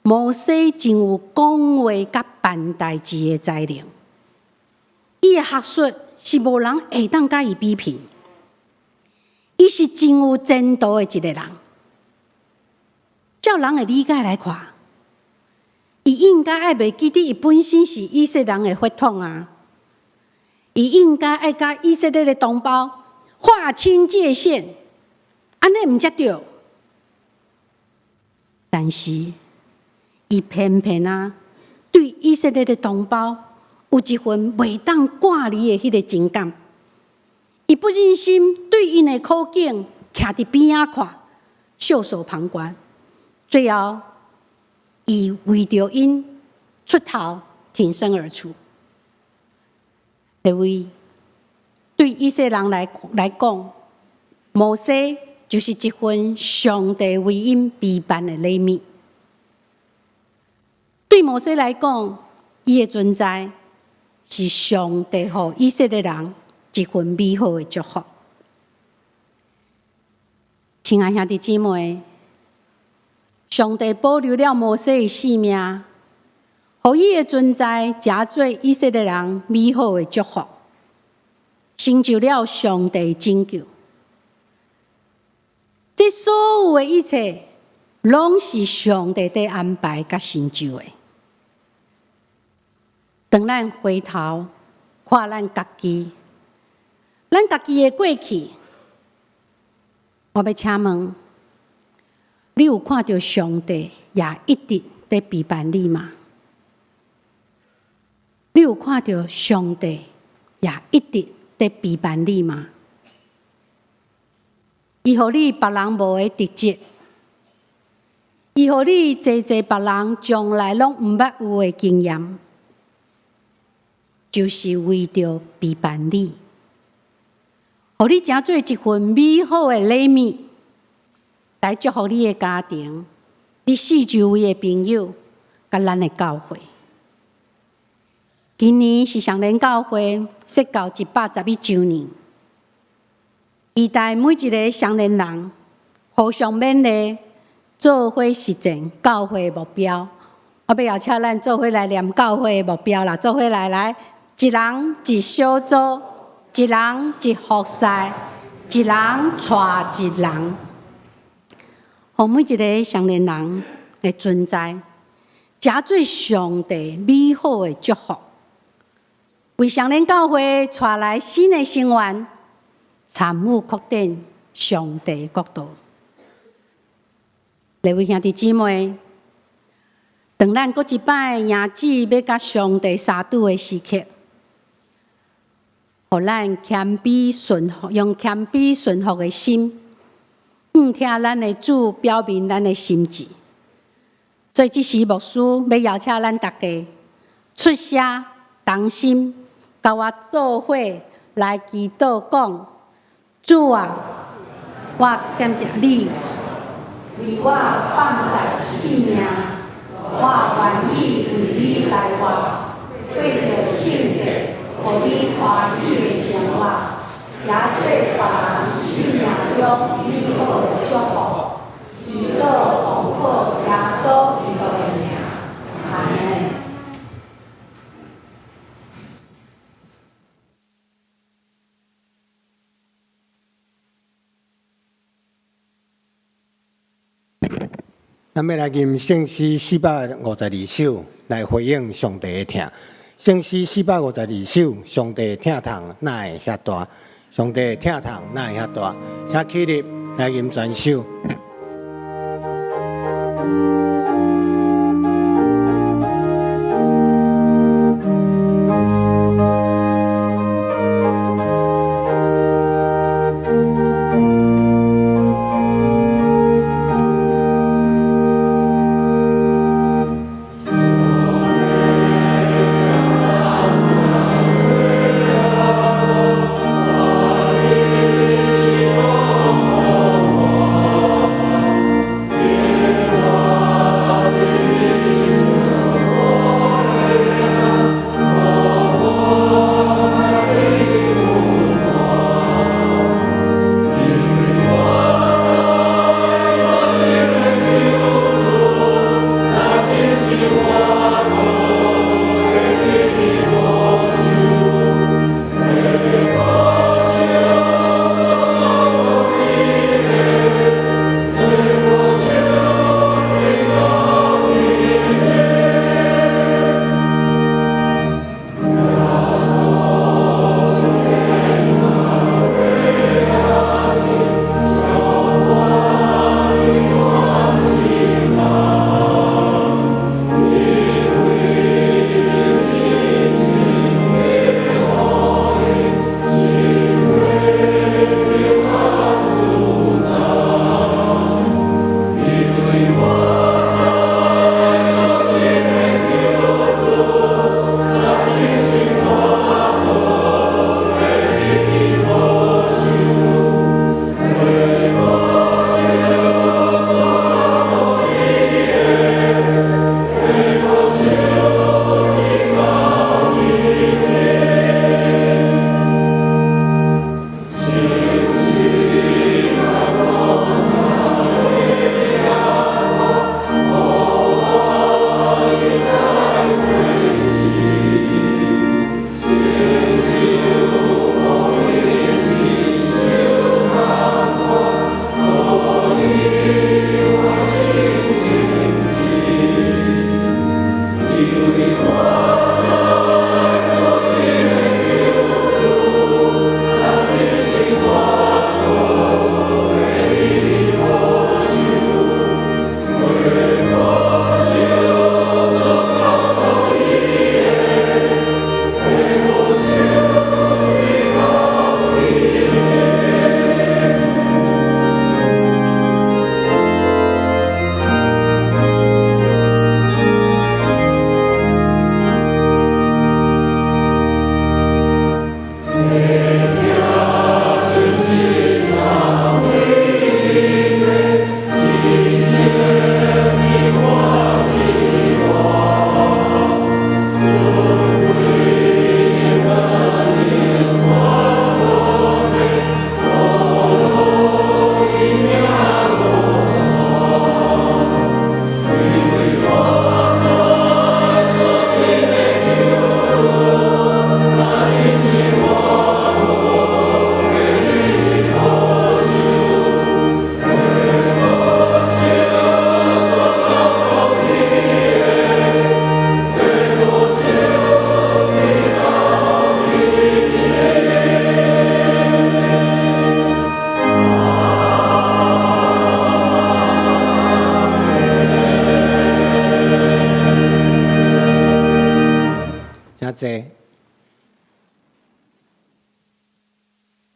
摩西真有讲话甲办代志的才能，伊的学术是无人会当甲伊比拼。伊是真有前途的一个人。照人的理解来看，伊应该爱袂记得伊本身是以色列人的血统啊，伊应该爱甲以色列的同胞划清界限，安尼毋才对。但是，伊偏偏对以色列的同胞有一份袂当挂离的迄个情感。伊不忍心对因的苦境徛伫边仔看，袖手旁观。最后，伊为着因出头，挺身而出。因为对以色列人来讲，摩西就是一份上帝为因备办的礼物。对摩西来讲，伊的存在是上帝予以色列人一份美好的祝福。亲爱兄弟姊妹，上帝保留了摩西的性命，予伊的存在加做以色列人美好的祝福，成就了上帝拯救。这所有的一切，拢是上帝在安排甲成就的。当咱回头看咱家己的过去，我要请问，你有看到上帝也一直在陪伴你吗？你有看到上帝也一直在陪伴你吗？伊予你别人无的特质，伊予你济别人将来拢毋捌有的经验。就是为着陪伴你，互你成做一份美好的礼物，来祝福你的家庭、你四周围的朋友，甲咱的教会。今年是上联教会设教111周年，期待每一个上联人互相勉励，做伙实践教会的目标。我要邀请咱做伙来念教会的目标啦，做伙来。一人一小组，一人一服侍，一人带一人，互每一个上联人的存在，加做上帝美好的祝福，为上联教会带来新的成员，参与扩展上帝国度。各位兄弟姊妹，当咱搁一摆迎旨要甲上帝相拄的时刻，互咱谦卑顺服，用谦卑顺服的心，听咱的主表明咱的心志。所以，这时牧师要邀请咱大家出声同心，甲我做伙来祈祷讲：主啊，我感谢你为我放下性命，我愿意为你来活，为着圣洁。互你欢喜的生活，加做别人生命中美好的祝福，祈祷奉靠耶稣基督的名，阿门。咱要来吟圣诗452首来回应上帝的疼。圣诗452首，上帝的疼痛哪会遐大？上帝的疼痛哪会遐大？请起立来吟全首。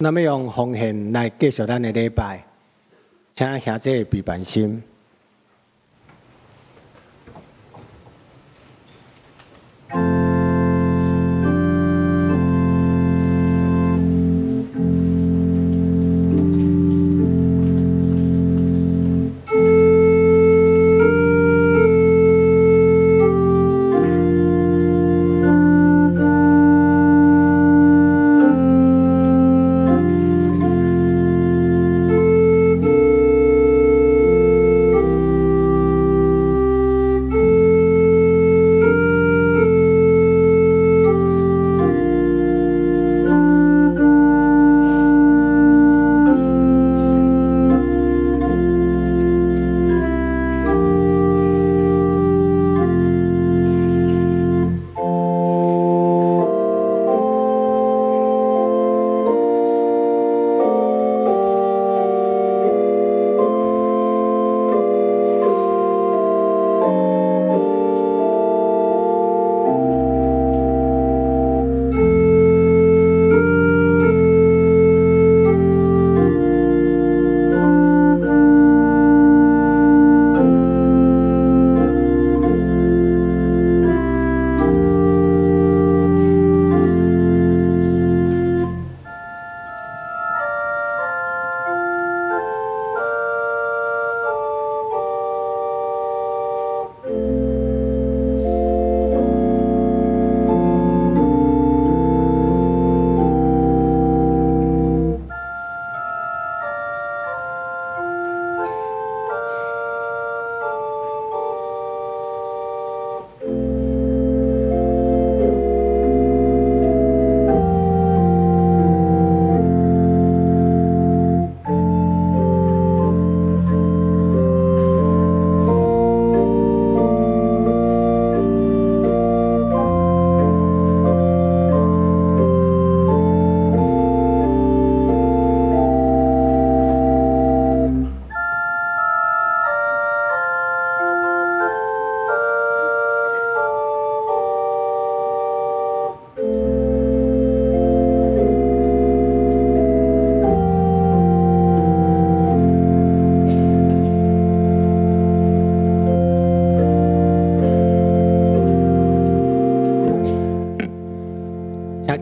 咱要用奉献来继续咱的礼拜，请兄弟备办心。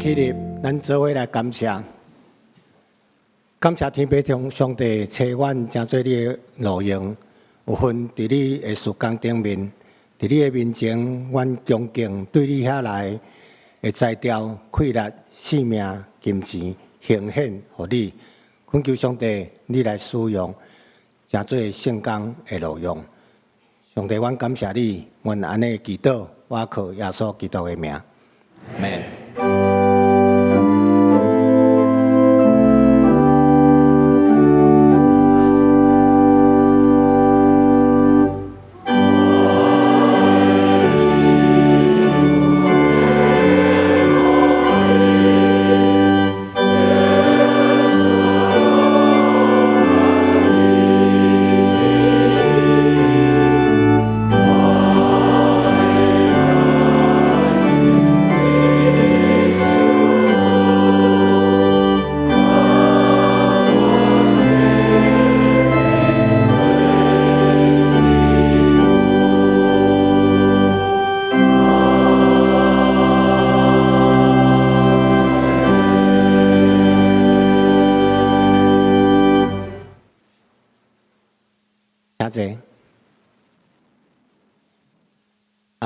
起立，咱做伙来感谢。感谢天父中上帝赐阮真侪的路用，有份伫你的时光顶面，伫你的面前，阮恭敬对你遐来的才调、气力、性命、金钱奉献互你，恳求上帝你来使用，真侪圣工的路用。上帝，阮感谢你，阮安尼祈祷，我靠耶稣基督的名，阿们。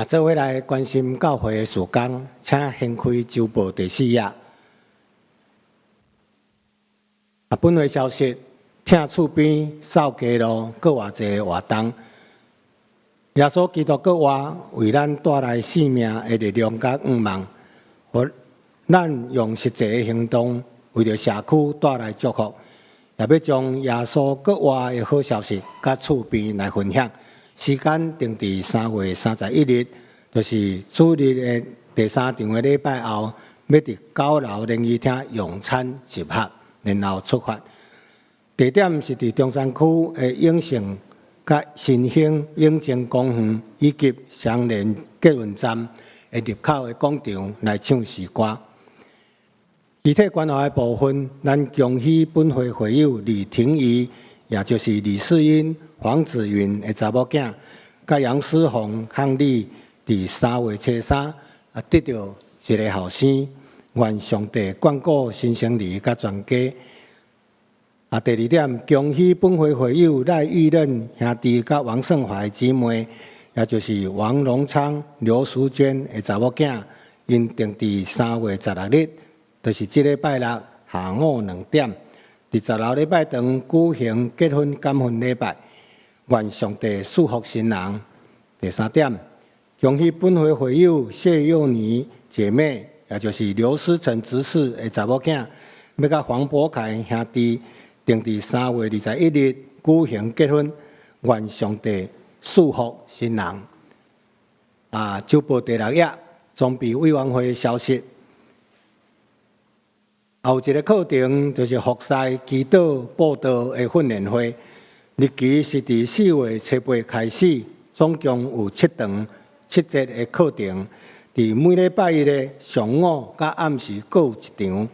做伙来关心教会的事工，请掀开周报第4页。本会消息，听厝边扫街路，搁偌济活动。耶稣基督搁活，为咱带来生命的力量甲愿望，互咱用实际的行动，为着社区带来祝福，也要将耶稣搁活的好消息甲厝边来分享。时间定伫3月31日，就是主日的第3场的礼拜后，要伫9楼联谊厅用餐集合，然后出发。地点是伫中山区的永盛、甲新兴永靖公园以及双连捷运站的入口的广场来唱诗歌。具体关怀的部分，咱恭喜本会会友李婷怡，也就是李世英、黄子云的查某囝，甲杨思宏伉俪伫3月初3得到一个后生，愿上帝眷顾新生儿甲全家。第2点，恭喜本会会友赖玉任兄弟甲王胜怀姊妹，也就是王荣昌、刘淑娟的查某囝，因定伫3月16日，就是即礼拜六下午2点，伫10楼礼拜堂举行结婚感恩礼拜，愿上帝祝福新人。第3点，恭喜本会会友谢幼妮姐妹，也就是刘思成执事的查某囝，要甲黄博凯兄弟定伫3月21日举行结婚，愿上帝祝福新人。周报第6页，装备委员会的消息。后一个课程就是服侍祈祷布道的训练会，日期是伫4月初8开始，总共有7堂7节的课程，伫每礼拜一的上午甲暗时各有1场。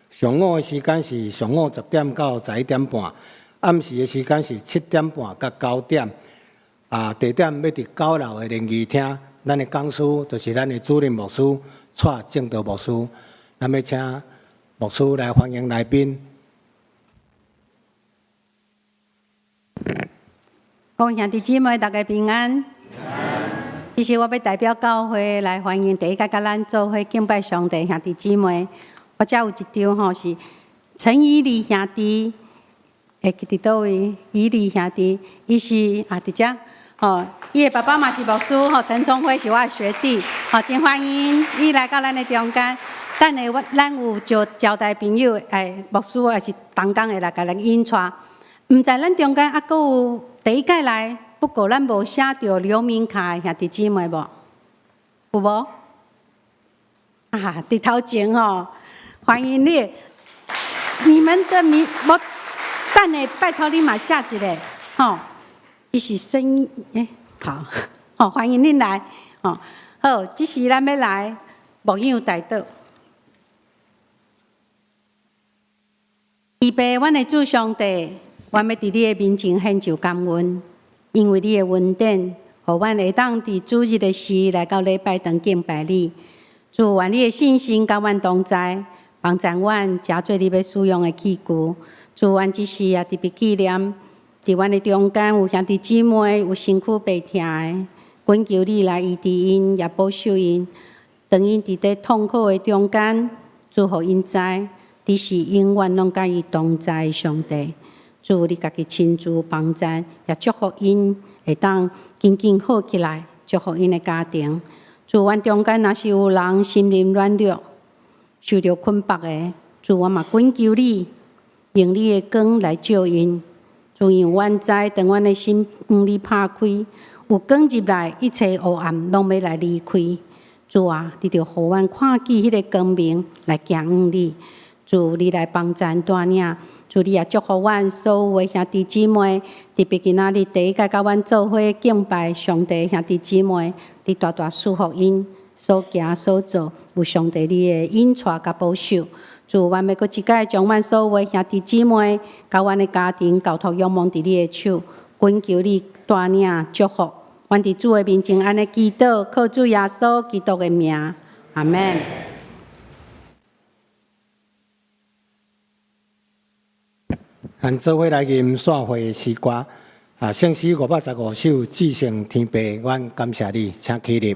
上午的时间是上午10点到11点半，暗时的时间是7点半到9点。地点要伫9楼的联谊厅，咱的讲师就是咱的主任牧师蔡正道牧师，咱要请牧师来欢迎来宾。各位兄弟姊妹，大家平安。其实我要代表教会来欢迎第一个甲咱做伙敬拜上帝兄弟姊妹。我遮有一张吼是陈以利兄弟，会记伫倒位？以利兄弟，伊是伫遮吼，伊的爸爸嘛是牧师吼，陈聪辉是我的学弟，吼，真欢迎伊来到咱的中间。等下咱有招待朋友，牧师也是同工会来甲咱引带。毋知咱中间阁有第一届来，不过咱无写着刘明卡的兄弟姊妹无？有无？伫头前吼。欢迎你，你们的名我等下拜托你嘛写一个，吼，伊是声好，吼，欢迎恁来，吼，好，这时咱要来牧养代祷，预备阮的主上帝，阮要伫你的面前献上感恩，因为你的恩典，互阮会当伫主日的时来到礼拜堂敬拜你。主，愿你的信心甲阮同在，帮助阮加做你要使用的器具。主，愿即时也特别纪念，伫阮的中间有兄弟姊妹有身躯白疼的，恳求你来医治因，也保守因。当因伫咧痛苦的中间，主互因知，你是永远拢甲伊同在的上帝。主，你家己亲自帮助，也祝福因会当渐渐好起来，祝福因的家庭。主，阮中间若是有人心灵软弱、受着捆绑的，主，我嘛恳求你，用你的光来照因。主，因阮知，当阮的心向你拍开，有光入来，一切黑暗拢要来离开。主啊，你着互阮看见迄个光明来行向你。主，你来帮咱带领。主，你也祝福阮所有的兄弟姊妹，特别今仔日第一届甲阮做伙敬拜上帝的兄弟姊妹，你大大祝福因所行所做，有上帝你的引带甲保守。主，阮要搁一届将阮所有的兄弟姊妹，甲阮的家庭交托仰望伫你的手，恳求你带领祝福。阮伫主的面前安尼祈祷，靠主耶稣基督的名，阿门。咱做伙来吟散会的诗歌，圣诗515首，至圣天父，阮感谢你，请起立。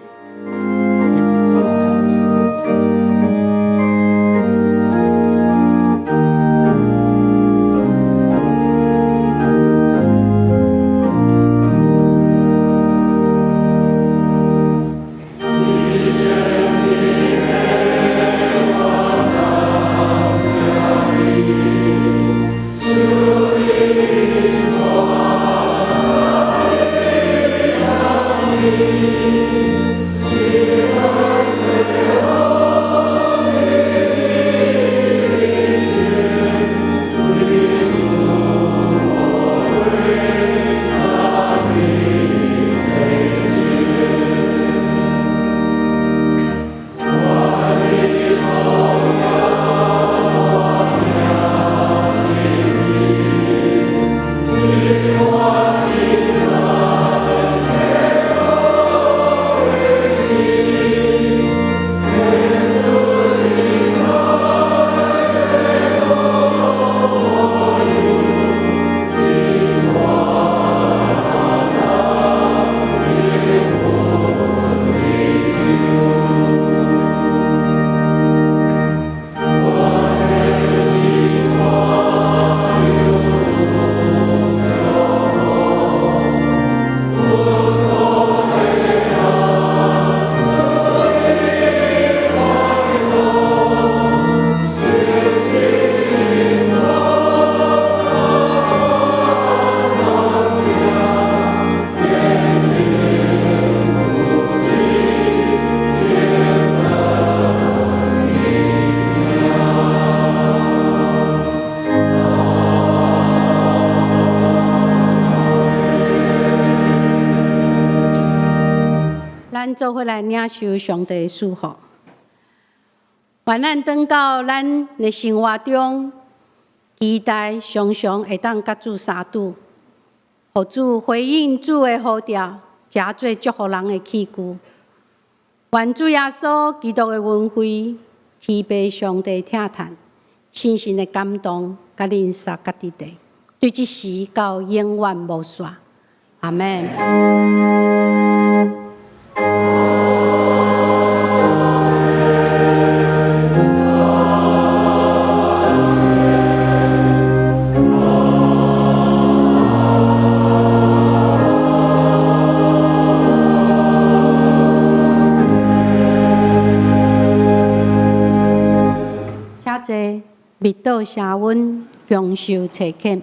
咱做伙来领受上帝的祝福，愿咱转到咱的生活中，期待常常会当甲主相拄，互主回应主的呼召，加做祝福人的器具。愿主耶稣基督的恩惠、天父上帝疼叹、信心的感动，甲恁萨甲伫地，对即时到永远无煞。阿门。密道声温，强受切欠。